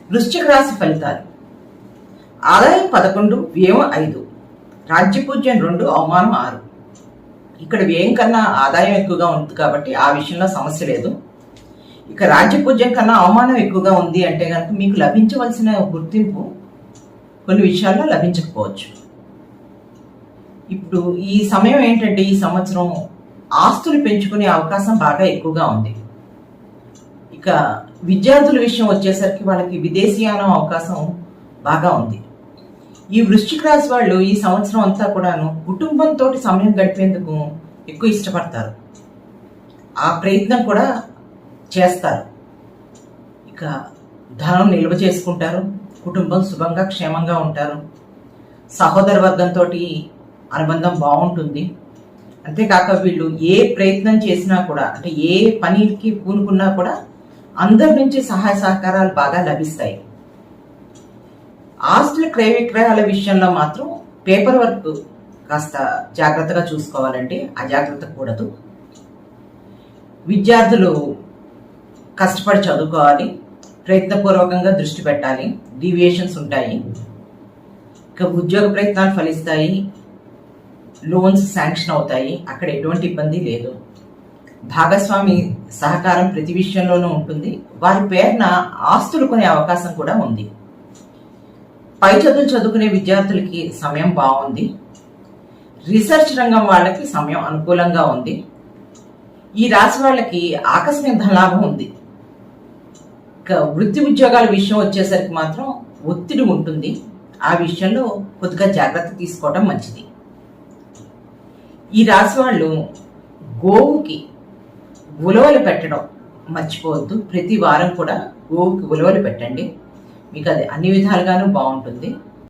వృశ్చిక రాశి ఫలితాలు. ఆదాయం 11, వ్యయం 5, రాజ్యపూజ్యం 2, అవమానం 6. ఇక్కడ వ్యయం కన్నా ఆదాయం ఎక్కువగా ఉంది కాబట్టి ఆ విషయంలో సమస్య లేదు. ఇక రాజ్యపూజ్యం కన్నా అవమానం ఎక్కువగా ఉంది అంటే కనుక మీకు లభించవలసిన గుర్తింపు కొన్ని విషయాల్లో లభించకపోవచ్చు. ఇప్పుడు ఈ సమయం ఏంటంటే ఈ సంవత్సరం ఆస్తులు పెంచుకునే అవకాశం బాగా ఎక్కువగా ఉంది. ఇక విద్యార్థుల విషయం వచ్చేసరికి వాళ్ళకి విదేశీయానం అవకాశం బాగా ఉంది. ఈ వృశ్చిక రాశి వాళ్ళు ఈ సంవత్సరం అంతా కూడాను కుటుంబంతో సమయం గడిపేందుకు ఎక్కువ ఇష్టపడతారు. ఆ ప్రయత్నం కూడా చేస్తారు. ఇక ధనం నిల్వ చేసుకుంటారు, కుటుంబం శుభంగా క్షేమంగా ఉంటారు, సహోదర వర్గంతో అనుబంధం బాగుంటుంది. అంతేకాక వీళ్ళు ఏ ప్రయత్నం చేసినా కూడా అంటే ఏ పనికి పూనుకున్నా కూడా అందరి నుంచి సహాయ సహకారాలు బాగా లభిస్తాయి. ఆస్తుల క్రయ విక్రయాల విషయంలో మాత్రం పేపర్ వర్క్ కాస్త జాగ్రత్తగా చూసుకోవాలండి, అజాగ్రత్త కూడదు. విద్యార్థులు కష్టపడి చదువుకోవాలి, ప్రయత్నపూర్వకంగా దృష్టి పెట్టాలి, డీవియేషన్స్ ఉంటాయి. ఇక ఉద్యోగ ప్రయత్నాలు ఫలిస్తాయి, లోన్స్ శాంక్షన్ అవుతాయి, అక్కడ ఎటువంటి ఇబ్బంది లేదు. భాగస్వామి సహకారం ప్రతి విషయంలోనూ ఉంటుంది. వారి పేరున ఆస్తులు కొనే అవకాశం కూడా ఉంది. పై చదువులు చదువుకునే విద్యార్థులకి సమయం బాగుంది. రీసెర్చ్ రంగం వాళ్ళకి సమయం అనుకూలంగా ఉంది. ఈ రాశి వాళ్ళకి ఆకస్మిక ధనలాభం ఉంది. ఇక వృత్తి ఉద్యోగాల విషయం వచ్చేసరికి మాత్రం ఒత్తిడి ఉంటుంది. ఆ విషయంలో కొద్దిగా జాగ్రత్త తీసుకోవడం మంచిది. ఈ రాశి వాళ్ళు గోవుకి ఉలవలు పెట్టడం మర్చిపోవద్దు. ప్రతి వారం కూడా గోవుకి ఉలవలు పెట్టండి, మీకు అది అన్ని విధాలుగానూ బాగుంటుంది.